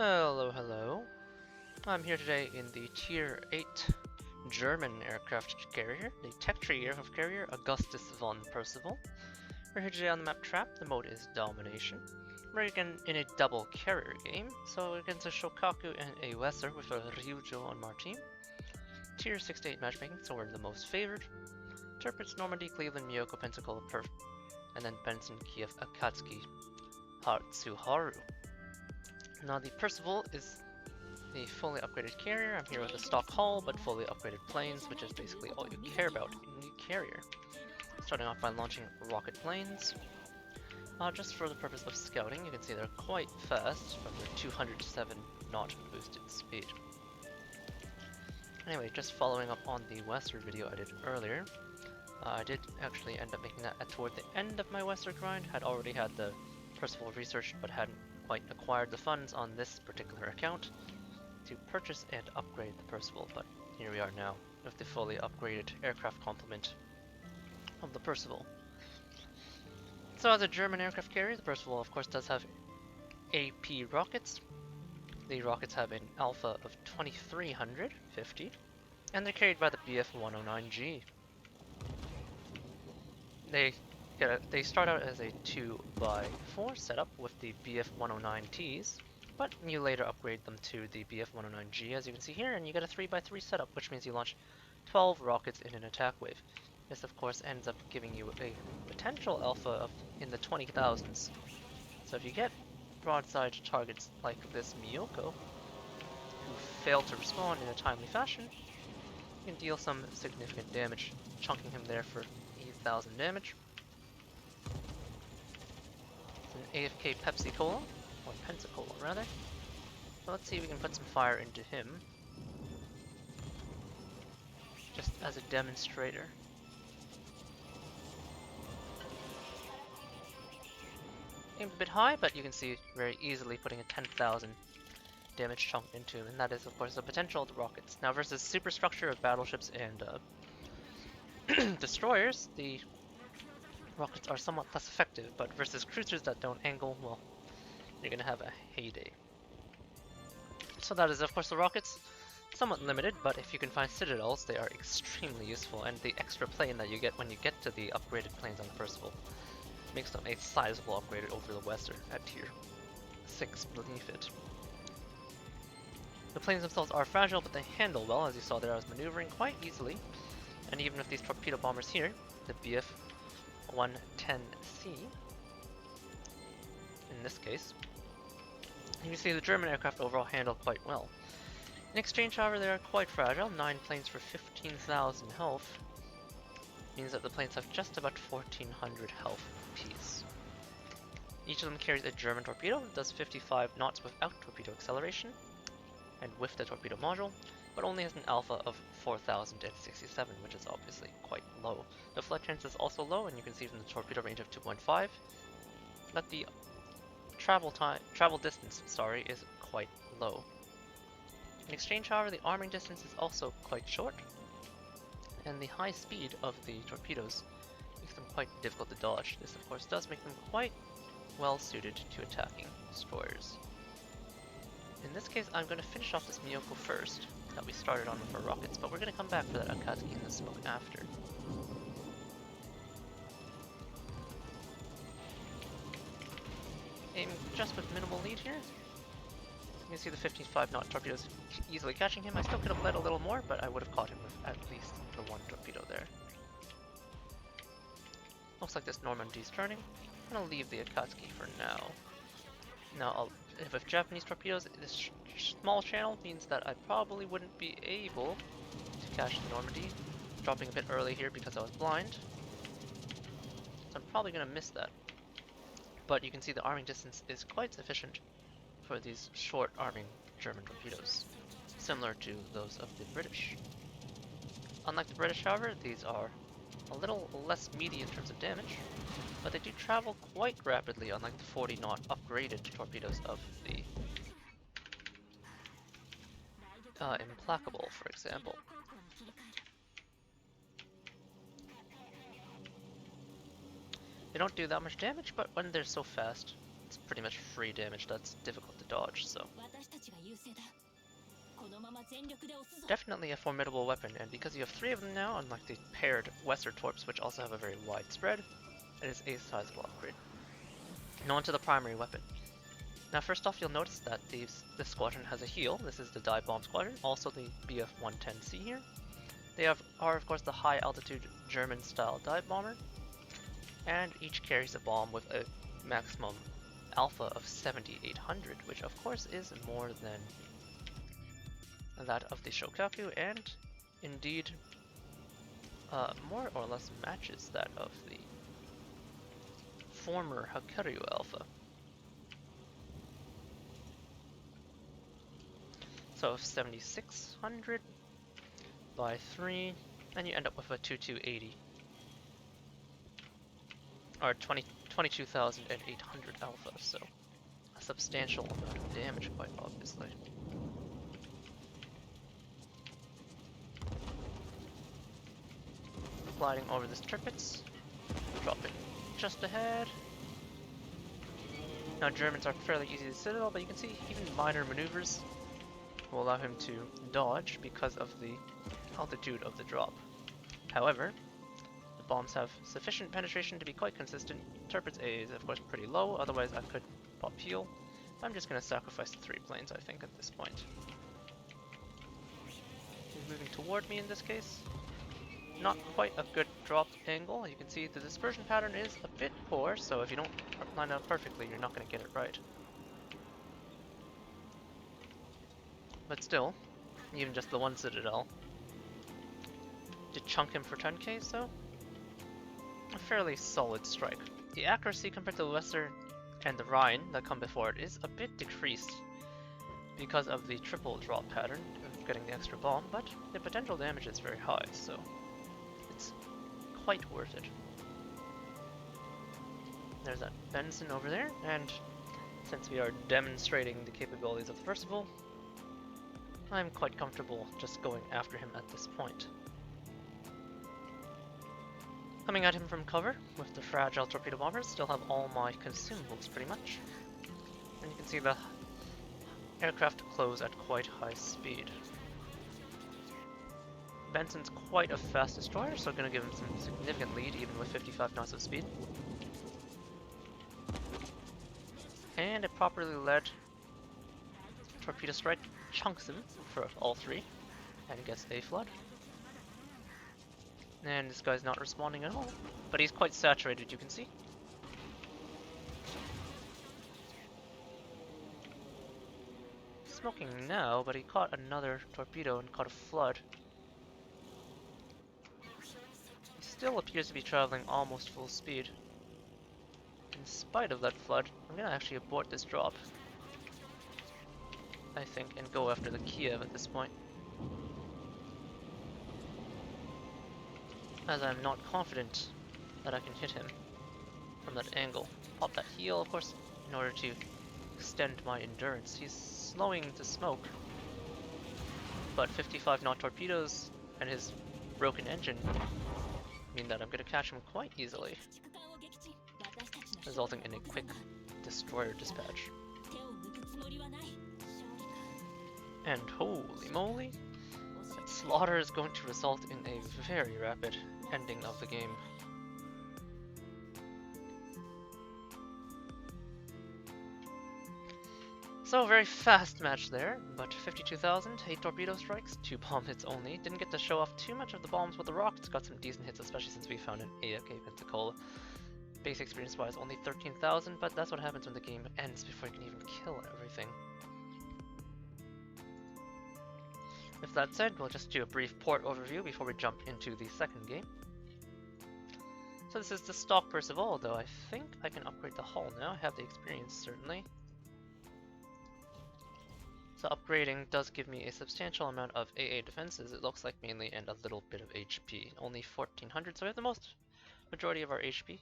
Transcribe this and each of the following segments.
Hello, hello. I'm here today in the Tier 8 German aircraft carrier, the tech tree aircraft carrier Augustus von Parseval. We're here today on the map Trap. The mode is Domination. We're again in a double carrier game, so against a Shoukaku and a Weser with a Ryujo on our team. Tier 6 to 8 matchmaking, so we're the most favored. Interprets Normandy, Cleveland, Miyako, Pensacola, Perth, and then Benson, Kiev, Akatsuki, Hatsuharu. Now the Parseval is a fully upgraded carrier. I'm here with a stock hull, but fully upgraded planes, which is basically all you care about in the carrier. Starting off by launching rocket planes. Just for the purpose of scouting, you can see they're quite fast from their 207 knot boosted speed. Anyway, just following up on the Weser video I did earlier, I did actually end up making that toward the end of my Weser grind. Had already had the Parseval researched, but hadn't quite acquired the funds on this particular account to purchase and upgrade the Parseval, but here we are now with the fully upgraded aircraft complement of the Parseval. So as a German aircraft carrier, the Parseval of course does have AP rockets. The rockets have an alpha of 2350, and they're carried by the BF-109G. They start out as a 2x4 setup with the BF-109Ts, but you later upgrade them to the BF-109G, as you can see here, and you get a 3x3 setup, which means you launch 12 rockets in an attack wave. This of course ends up giving you a potential alpha of in the 20,000s. So if you get broadside targets like this Miyako, who fail to respond in a timely fashion, you can deal some significant damage, chunking him there for 8,000 damage. It's an AFK Pepsi Cola, or Pensacola rather. So let's see if we can put some fire into him, just as a demonstrator. Aimed a bit high, but you can see very easily putting a 10,000 damage chunk into him, and that is of course the potential of the rockets. Now versus superstructure of battleships and destroyers, the rockets are somewhat less effective, but versus cruisers that don't angle, well, you're gonna have a heyday. So that is of course the rockets, somewhat limited, but if you can find citadels, they are extremely useful, and the extra plane that you get when you get to the upgraded planes on the Parseval makes them a sizable upgrade over the Weser at tier 6 beneath it. The planes themselves are fragile, but they handle well, as you saw there I was maneuvering quite easily, and even with these torpedo bombers here, the BF-110C, in this case, you can see the German aircraft overall handle quite well. In exchange, however, they are quite fragile. 9 planes for 15,000 health means that the planes have just about 1,400 health apiece. Each of them carries a German torpedo, does 55 knots without torpedo acceleration, and with the torpedo module, but only has an alpha of 4,067, which is obviously quite low. The flood chance is also low, and you can see from the torpedo range of 2.5 that the travel distance is quite low. In exchange, however, the arming distance is also quite short, and the high speed of the torpedoes makes them quite difficult to dodge. This of course does make them quite well suited to attacking destroyers. In this case, I'm going to finish off this Miyako first, that we started on with our rockets, but we're going to come back for that Akatsuki in the smoke after. Aiming just with minimal lead here. You can see the 15.5 knot torpedoes easily catching him. I still could have led a little more, but I would have caught him with at least the one torpedo there. Looks like this Normandy's turning. I'm going to leave the Akatsuki for now. Now, with Japanese torpedoes, this small channel means that I probably wouldn't be able to catch the Normandy. Dropping a bit early here because I was blind. So I'm probably going to miss that. But you can see the arming distance is quite sufficient for these short arming German torpedoes, similar to those of the British. Unlike the British, however, these are a little less meaty in terms of damage, but they do travel quite rapidly, unlike the 40 knot upgraded torpedoes of the Implacable, for example. They don't do that much damage, but when they're so fast, It's pretty much free damage that's difficult to dodge, so. Definitely a formidable weapon, and because you have 3 of them now, unlike the paired Weser torps, which also have a very wide spread, it is a sizable upgrade. Now onto the primary weapon. Now first off, you'll notice that this squadron has a heel. This is the dive bomb squadron, also the Bf-110C here. They are of course the high altitude German style dive bomber, and each carries a bomb with a maximum alpha of 7,800, which of course is more than that of the Shoukaku, and indeed more or less matches that of the former Hakuryu alpha. So 7,600 by 3, and you end up with a 2280. Or 22,800 alpha, so a substantial amount of damage, quite obviously. Gliding over this Tirpitz, dropping just ahead. Now Germans are fairly easy to citadel, but you can see even minor maneuvers will allow him to dodge because of the altitude of the drop. However, the bombs have sufficient penetration to be quite consistent. Tirpitz A is of course pretty low, otherwise I could pop heal. I'm just going to sacrifice the 3 planes, I think, at this point. He's moving toward me in this case. Not quite a good drop angle. You can see the dispersion pattern is a bit poor, so if you don't line up perfectly, you're not going to get it right. But still, even just the one citadel to chunk him for 10k, so a fairly solid strike. The accuracy compared to the Weser and the Rhine that come before it is a bit decreased because of the triple drop pattern of getting the extra bomb, but the potential damage is very high, so it's quite worth it. There's that Benson over there, and since we are demonstrating the capabilities of the Percival, I'm quite comfortable just going after him at this point. Coming at him from cover with the fragile torpedo bombers, still have all my consumables pretty much. And you can see the aircraft close at quite high speed. Benson's quite a fast destroyer, so I'm going to give him some significant lead even with 55 knots of speed. And a properly led torpedo strike chunks him for all 3 and gets a flood. And this guy's not responding at all, but he's quite saturated, you can see. Smoking now, but he caught another torpedo and caught a flood. He still appears to be traveling almost full speed. In spite of that flood, I'm gonna actually abort this drop, I think, and go after the Kiev at this point, as I'm not confident that I can hit him from that angle. Pop that heal, of course, in order to extend my endurance. He's slowing to smoke, but 55 knot torpedoes and his broken engine mean that I'm going to catch him quite easily, resulting in a quick destroyer dispatch. And holy moly, that slaughter is going to result in a very rapid ending of the game. So, very fast match there, but 52,000, 8 torpedo strikes, 2 bomb hits only. Didn't get to show off too much of the bombs with the rockets, got some decent hits, especially since we found an AFK Pensacola. Base experience wise, only 13,000, but that's what happens when the game ends before you can even kill everything. With that said, we'll just do a brief port overview before we jump into the second game. So this is the stock Percival, though I think I can upgrade the hull now. I have the experience, certainly. So upgrading does give me a substantial amount of AA defenses, it looks like mainly, and a little bit of HP. Only 1400, so we have the most majority of our HP.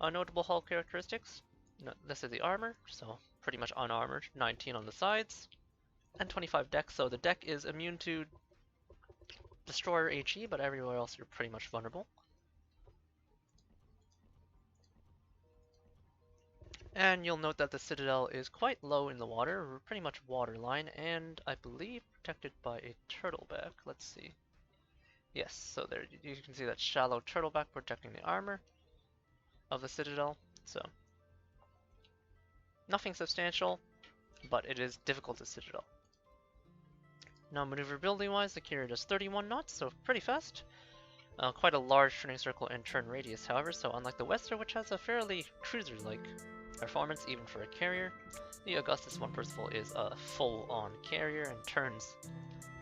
Notable hull characteristics. No, this is the armor, so pretty much unarmored. 19 on the sides, and 25 deck, so the deck is immune to destroyer HE, but everywhere else you're pretty much vulnerable. And you'll note that the citadel is quite low in the water, pretty much waterline, and I believe protected by a turtleback. Let's see. Yes, so there you can see that shallow turtleback protecting the armor of the citadel. So nothing substantial, but it is difficult to citadel. Now maneuverability wise, the carrier does 31 knots, so pretty fast. Quite a large turning circle and turn radius, however, so unlike the Weser, which has a fairly cruiser-like performance even for a carrier, the Augustus von Parseval is a full-on carrier and turns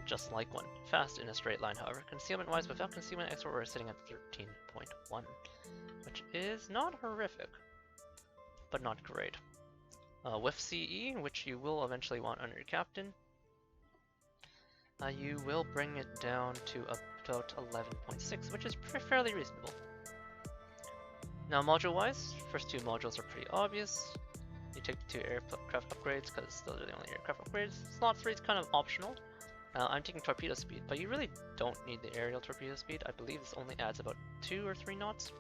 just like one, fast in a straight line, however. Concealment-wise, without concealment expert, we're sitting at 13.1, which is not horrific, but not great. With CE, which you will eventually want under your captain, you will bring it down to about 11.6, which is fairly reasonable. Now module-wise, first two modules are pretty obvious. You take the two aircraft upgrades because those are the only aircraft upgrades. Slot 3 is kind of optional. I'm taking torpedo speed, but you really don't need the aerial torpedo speed. I believe this only adds about 2 or 3 knots.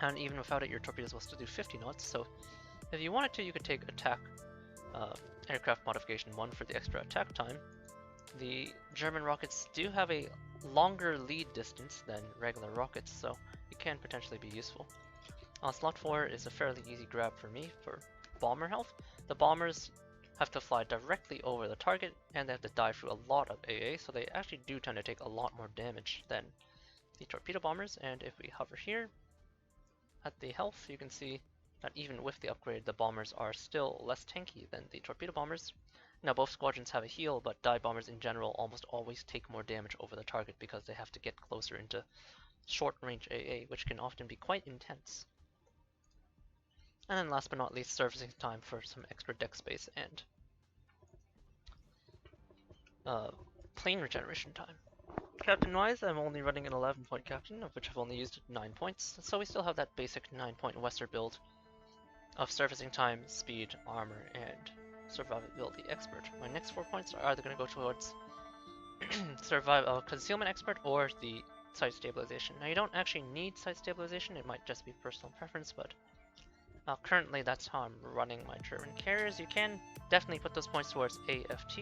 And even without it, your torpedoes will still do 50 knots, so if you wanted to, you could take attack aircraft modification 1 for the extra attack time. The German rockets do have a longer lead distance than regular rockets, so it can potentially be useful. Slot 4 is a fairly easy grab for me for bomber health. The bombers have to fly directly over the target, and they have to dive through a lot of AA, so they actually do tend to take a lot more damage than the torpedo bombers. And if we hover here at the health, you can see that even with the upgrade, the bombers are still less tanky than the torpedo bombers. Now both squadrons have a heal, but dive bombers in general almost always take more damage over the target because they have to get closer into short range AA, which can often be quite intense. And then last but not least, surfacing time for some extra deck space and plane regeneration time. Captain-wise, I'm only running an 11-point captain, of which I've only used 9 points, so we still have that basic 9-point Weser build of surfacing time, speed, armor, and survivability expert. My next 4 points are either going to go towards concealment expert or the site stabilization. Now you don't actually need site stabilization, it might just be personal preference, but currently that's how I'm running my German carriers. You can definitely put those points towards AFT,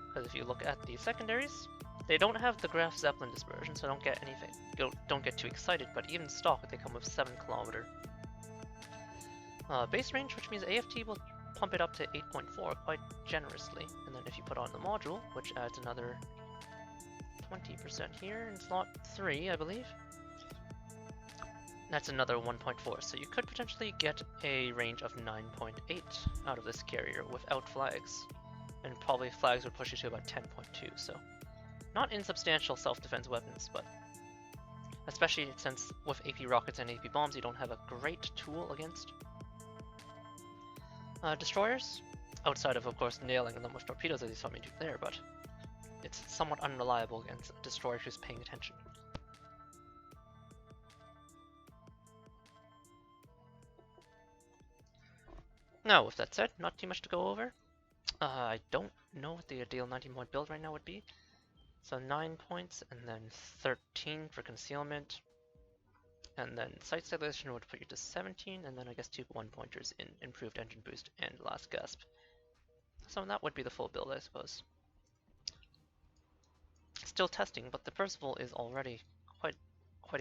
because if you look at the secondaries, they don't have the Graf Zeppelin dispersion, so don't get anything. Don't get too excited, but even stock, they come with 7-kilometer base range, which means AFT will pump it up to 8.4 quite generously. And then if you put on the module, which adds another 20% here in slot 3, I believe, that's another 1.4. So you could potentially get a range of 9.8 out of this carrier without flags. And probably flags would push you to about 10.2, so not insubstantial self-defense weapons, but especially since with AP rockets and AP bombs you don't have a great tool against. Destroyers, outside of course nailing them with torpedoes as you saw me do there, but it's somewhat unreliable against a destroyer who's paying attention. Now with that said, not too much to go over. I don't know what the ideal 19-point build right now would be. So 9 points, and then 13 for concealment, and then site stabilization would put you to 17, and then I guess 2 1-pointers in improved engine boost and last gasp. So that would be the full build, I suppose. Still testing, but the Parseval is already quite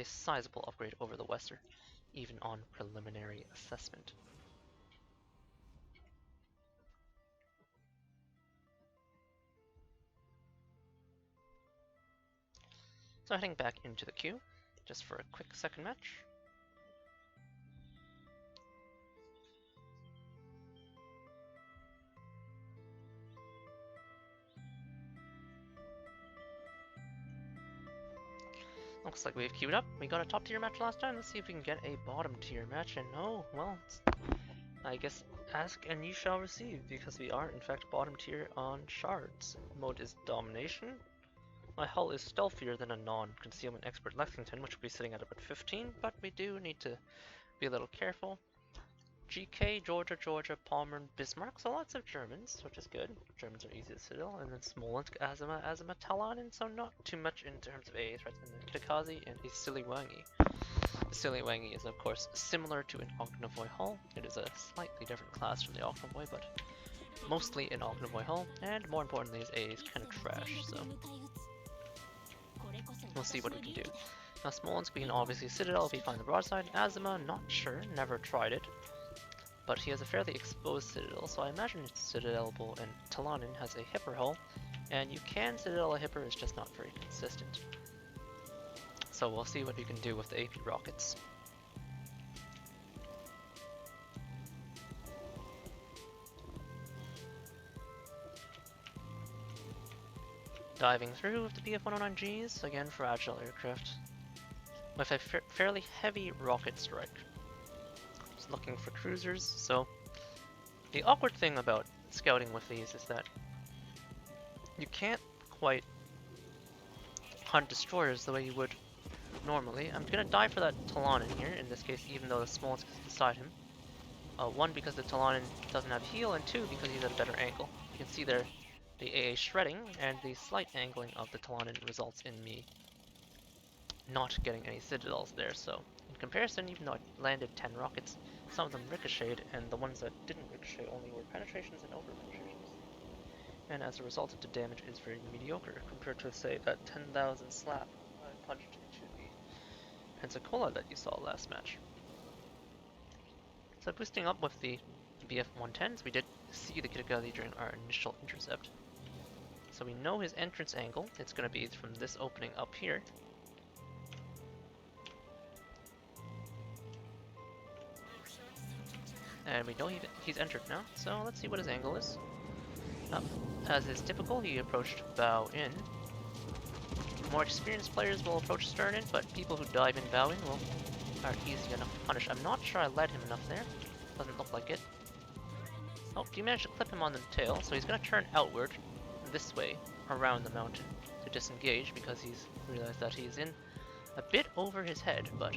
a sizable upgrade over the Weser, even on preliminary assessment. So heading back into the queue, just for a quick second match. Looks like we've queued up. We got a top tier match last time. Let's see if we can get a bottom tier match. And oh, well, I guess ask and you shall receive, because we are in fact bottom tier on shards. Mode is domination. My hull is stealthier than a non-concealment expert Lexington, which will be sitting at about 15, but we do need to be a little careful. GK, Georgia, Georgia, Palmer, and Bismarck. So lots of Germans, which is good. Germans are easy to citadel. And then Smolensk, Azima, Azima, Talanin. So not too much in terms of AA threats. And then Kitakazi and Isiliwangi. Isiliwangi is of course similar to an Ognavoy hull. It is a slightly different class from the Ognavoy, but mostly an Ognavoy hull. And more importantly, his AA is kind of trash. So we'll see what we can do. Now Smolensk, we can obviously citadel if we find the broadside. Azima, not sure, never tried it. But he has a fairly exposed citadel, so I imagine it's citadelable, and Talanin has a hipper hull, and you can citadel a hipper, it's just not very consistent. So we'll see what we can do with the AP rockets. Diving through with the PF-109Gs, again fragile aircraft, with a fairly heavy rocket strike. Just looking for cruisers, so the awkward thing about scouting with these is that you can't quite hunt destroyers the way you would normally. I'm gonna die for that Talanin here, in this case, even though the Smolensk is beside him. One, because the Talanin doesn't have heal, and two, because he's at a better angle. You can see there the AA shredding, and the slight angling of the Talanin results in me not getting any citadels there, so in comparison, even though I landed 10 rockets, some of them ricocheted, and the ones that didn't ricochet only were penetrations and over-penetrations. And as a result, the damage is very mediocre compared to, say, that 10,000 slap I punched into the Pensacola that you saw last match. So boosting up with the BF-110s, we did see the Kitagazi during our initial intercept. So we know his entrance angle, it's going to be from this opening up here. And we know he's entered now, so let's see what his angle is. As is typical, he approached bow in. More experienced players will approach stern in, but people who dive in bow in are easy enough to punish. I'm not sure I led him enough there. Doesn't look like it. Oh, you managed to clip him on the tail, so he's going to turn outward this way around the mountain to disengage because he's realized that he's in a bit over his head, but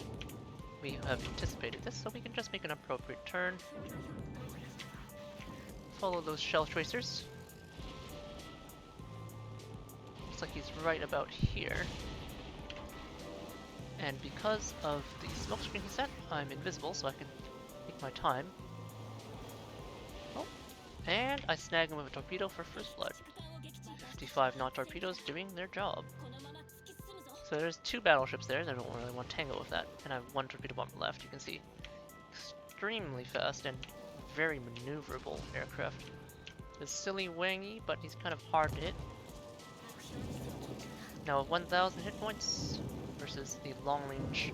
we have anticipated this, so we can just make an appropriate turn. Follow those shell tracers. Looks like he's right about here. And because of the smoke screen he set, I'm invisible, so I can take my time. Oh, and I snag him with a torpedo for first blood. 55 knot torpedoes doing their job. So there's two battleships there, I don't really want to tangle with that. And I have one torpedo bomber left, you can see. Extremely fast and very maneuverable aircraft. It's silly wangy, but he's kind of hard to hit. Now with 1,000 hit points versus the long-range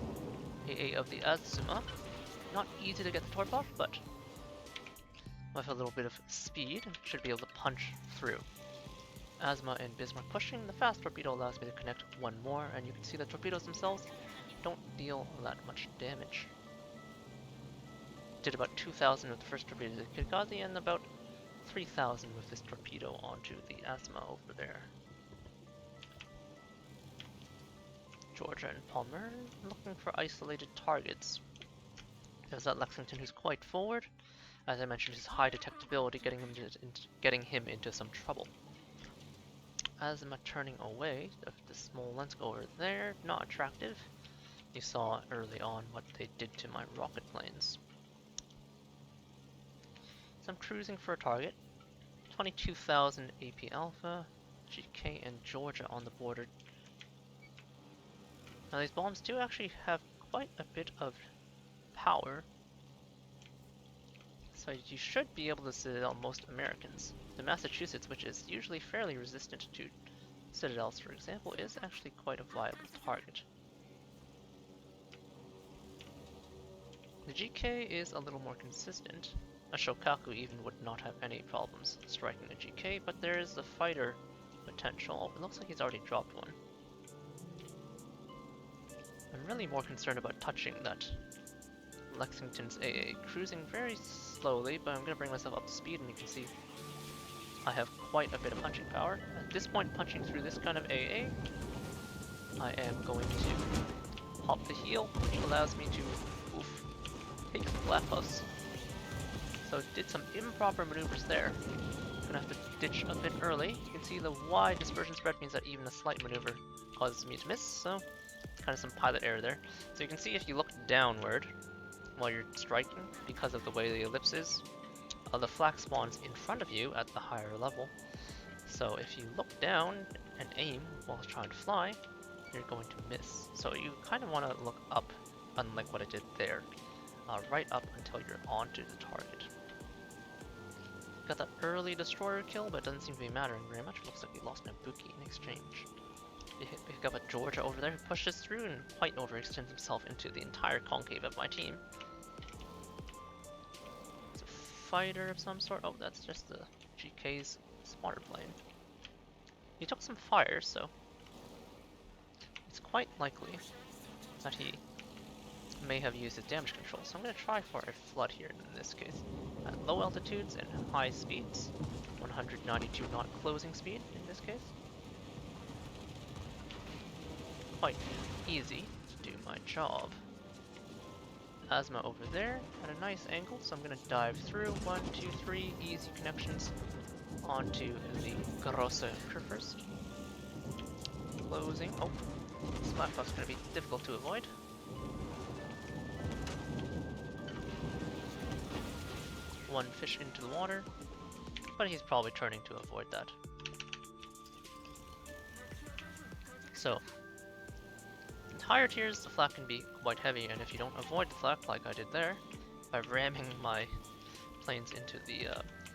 AA of the Azuma. Not easy to get the torp off, but with a little bit of speed, should be able to punch through. Azuma and Bismarck pushing, the fast torpedo allows me to connect one more, and you can see the torpedoes themselves don't deal that much damage. Did about 2,000 with the first torpedo to the Kitagazi, and about 3,000 with this torpedo onto the Azuma over there. Georgia and Palmer looking for isolated targets. There's that Lexington who's quite forward. As I mentioned, his high detectability getting him into some trouble. Azuma turning away, the Smolensk over there, not attractive. You saw early on what they did to my rocket planes. So I'm cruising for a target. 22,000 AP Alpha, GK and Georgia on the border. Now these bombs do actually have quite a bit of power. So you should be able to citadel most Americans. The Massachusetts, which is usually fairly resistant to citadels, for example, is actually quite a viable target. The GK is a little more consistent. A Shoukaku even would not have any problems striking a GK, but there is the fighter potential. It looks like he's already dropped one. I'm really more concerned about touching that Lexington's AA, cruising very slowly, but I'm going to bring myself up to speed, and you can see I have quite a bit of punching power. At this point, punching through this kind of AA, I am going to pop the heel, which allows me to take the flap bus So did some improper maneuvers there. Gonna have to ditch a bit early. You can see the wide dispersion spread means that even a slight maneuver causes me to miss, so kind of some pilot error there. So you can see if you look downward while you're striking, because of the way the ellipse is, the flak spawns in front of you at the higher level. So if you look down and aim while trying to fly, you're going to miss. So you kind of want to look up, unlike what I did there. Right up until you're onto the target. Got that early destroyer kill, but it doesn't seem to be mattering very much. Looks like we lost my Buki in exchange. We pick up a Georgia over there who pushes through and quite overextends himself into the entire concave of my team. It's a fighter of some sort. Oh, that's just the GK's spotter plane. He took some fire, so it's quite likely that he may have used his damage control. So I'm going to try for a flood here in this case. At low altitudes and high speeds. 192 knot closing speed in this case. Quite easy to do my job. Asma over there at a nice angle, so I'm going to dive through. 1, 2, 3 easy connections onto the Grosse first. Closing. Oh, this black box is going to be difficult to avoid. One fish into the water, but he's probably turning to avoid that. So, in higher tiers, the flak can be quite heavy, and if you don't avoid the flak like I did there, by ramming my planes into the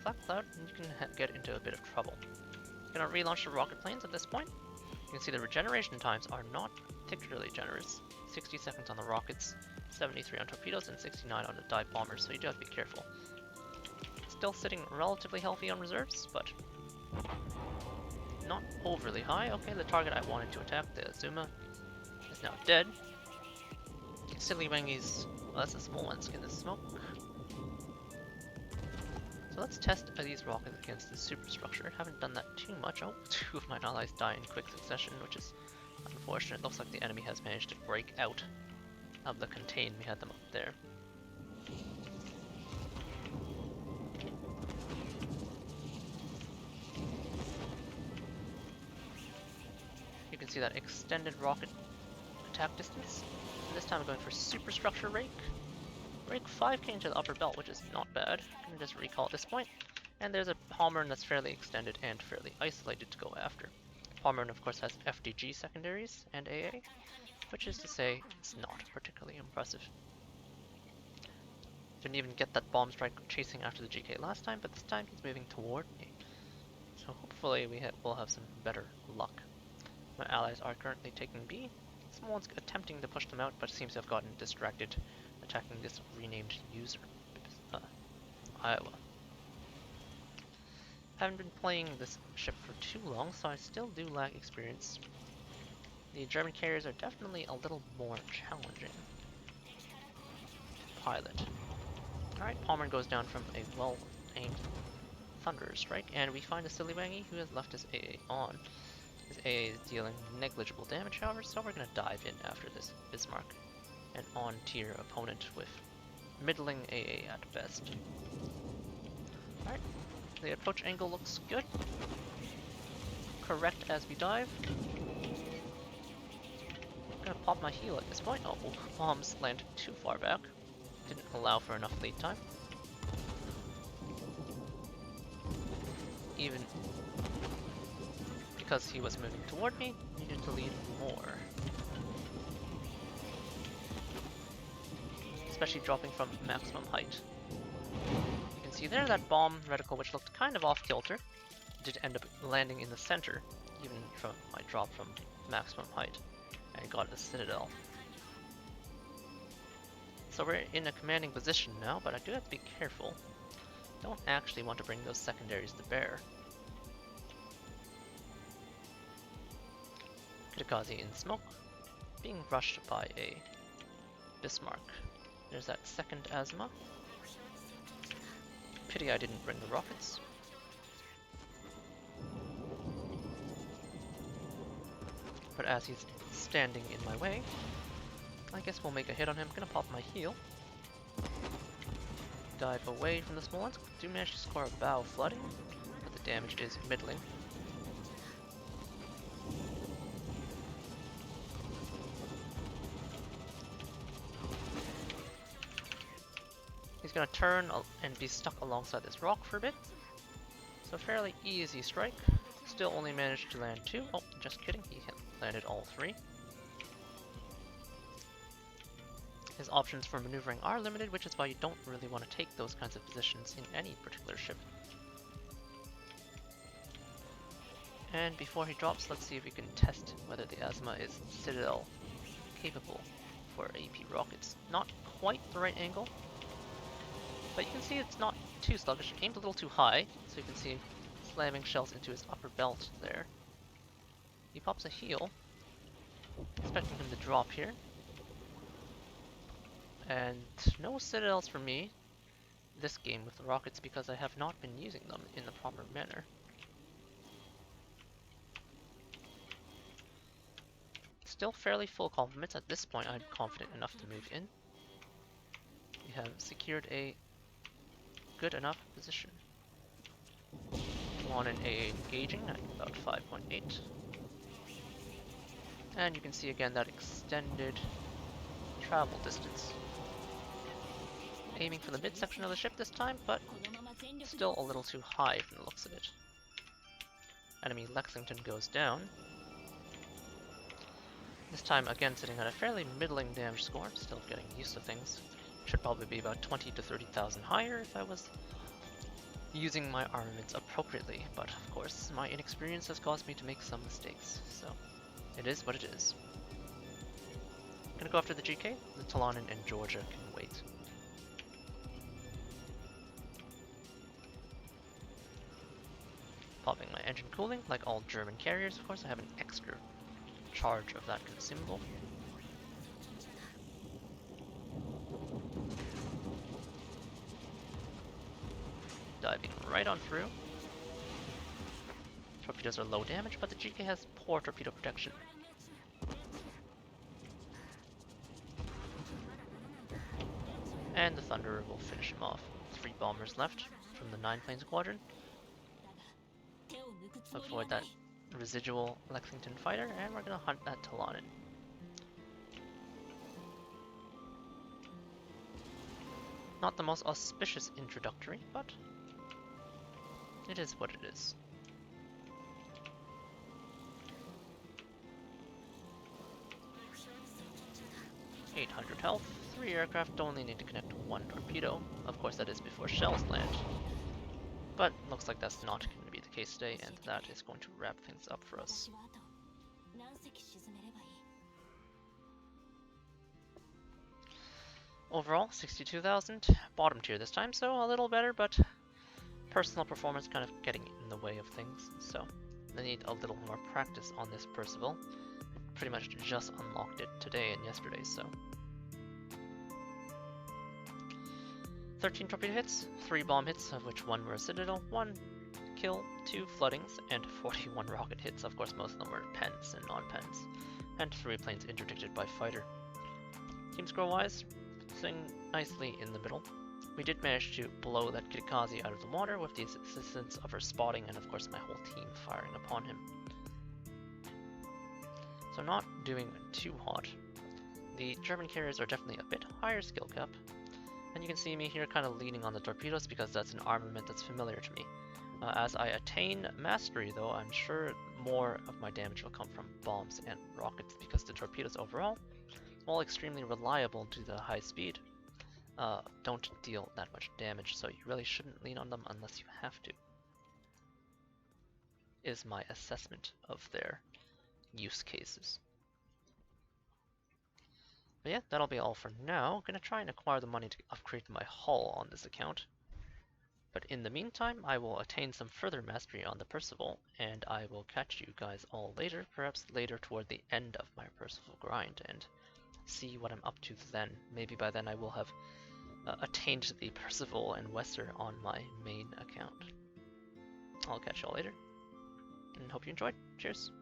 flak cloud, you can get into a bit of trouble. I'm gonna relaunch the rocket planes at this point. You can see the regeneration times are not particularly generous. 60 seconds on the rockets, 73 on torpedoes, and 69 on the dive bombers, so you do have to be careful. Still sitting relatively healthy on reserves, but not overly high. Okay, the target I wanted to attack, the Azuma, is now dead. Silly Wengi's, well, that's a small one, skin the smoke. So let's test these rockets against the superstructure. Haven't done that too much. Oh, 2 of my allies die in quick succession, which is unfortunate. Looks like the enemy has managed to break out of the contain. We had them up there. You can see that extended rocket attack distance. And this time I'm going for superstructure rake. Rake 5k into the upper belt, which is not bad. I can just recall at this point. And there's a Palmern that's fairly extended and fairly isolated to go after. Palmern, of course, has FDG secondaries and AA, which is to say, it's not particularly impressive. Didn't even get that bomb strike chasing after the GK last time, but this time he's moving toward me. So hopefully we'll have some better luck. My allies are currently taking B. Someone's attempting to push them out, but seems to have gotten distracted attacking this renamed user. Iowa. Haven't been playing this ship for too long, so I still do lack experience. The German carriers are definitely a little more challenging to pilot. Alright, Palmer goes down from a well-aimed Thunderer strike, and we find a Silly Wangy who has left his AA on. His AA is dealing negligible damage, however, so we're going to dive in after this Bismarck. An on-tier opponent with middling AA at best. Alright, the approach angle looks good. Correct as we dive. I'm gonna pop my heel at this point. Oh, bombs landed too far back. Didn't allow for enough lead time. Even because he was moving toward me, needed to lead more. Especially dropping from maximum height. You can see there that bomb reticle, which looked kind of off-kilter, did end up landing in the center, even from my drop from maximum height, and got a citadel. So we're in a commanding position now, but I do have to be careful. Don't actually want to bring those secondaries to bear. Kitakazi in smoke, being rushed by a Bismarck. There's that second Asma. Pity I didn't bring the rockets. But as he's standing in my way, I guess we'll make a hit on him. Gonna pop my heel. dive away from the small ones. Do manage to score a bow flooding, but the damage is middling. He's gonna turn and be stuck alongside this rock for a bit. So fairly easy strike. Still only managed to land 2. Oh, just kidding, he landed all 3. His options for maneuvering are limited, which is why you don't really want to take those kinds of positions in any particular ship. And before he drops, let's see if we can test whether the Asma is Citadel capable for AP rockets. Not quite the right angle, but you can see it's not too sluggish. Aimed a little too high, so you can see slamming shells into his upper belt there. He pops a heel, expecting him to drop here. And no Citadels for me this game with the rockets because I have not been using them in the proper manner. Still fairly full complements. At this point I'm confident enough to move in. We have secured a good enough position. On an AA engaging at about 5.8. And you can see again that extended travel distance. Aiming for the midsection of the ship this time, but still a little too high from the looks of it. Enemy Lexington goes down. This time again sitting at a fairly middling damage score, still getting used to things. Should probably be about 20 to 30,000 higher if I was using my armaments appropriately, but of course my inexperience has caused me to make some mistakes, so it is what it is. Gonna go after the GK, the Talanin and Georgia can wait. Popping my engine cooling, like all German carriers, of course I have an extra charge of that consumable. Diving right on through. Torpedoes are low damage, but the GK has poor torpedo protection. And the Thunderer will finish him off. 3 bombers left from the 9 plane squadron. Avoid that residual Lexington fighter, and we're gonna hunt that Talanin. Not the most auspicious introductory, but it is what it is. 800 health, 3 aircraft, only need to connect 1 torpedo. Of course that is before shells land. But looks like that's not going to be the case today, and that is going to wrap things up for us. Overall, 62,000, bottom tier this time, so a little better, but personal performance kind of getting in the way of things, so I need a little more practice on this Parseval. Pretty much just unlocked it today and yesterday, so. 13 torpedo hits, 3 bomb hits, of which 1 were a Citadel, 1 kill, 2 floodings, and 41 rocket hits. Of course, most of them were pens and non-pens, and 3 planes interdicted by fighter. Team score-wise, sitting nicely in the middle. We did manage to blow that Kirikaze out of the water with the assistance of her spotting and of course my whole team firing upon him. So not doing too hot. The German carriers are definitely a bit higher skill cap. And you can see me here kind of leaning on the torpedoes because that's an armament that's familiar to me. As I attain mastery though, I'm sure more of my damage will come from bombs and rockets because the torpedoes overall, while extremely reliable due to the high speed, don't deal that much damage, so you really shouldn't lean on them unless you have to. Is my assessment of their use cases. But yeah, that'll be all for now. I'm gonna try and acquire the money to upgrade my hull on this account. But in the meantime, I will attain some further mastery on the Parseval, and I will catch you guys all later, perhaps later toward the end of my Parseval grind, and see what I'm up to then. Maybe by then I will have attained the Parseval and Weser on my main account. I'll catch y'all later, and hope you enjoyed. Cheers!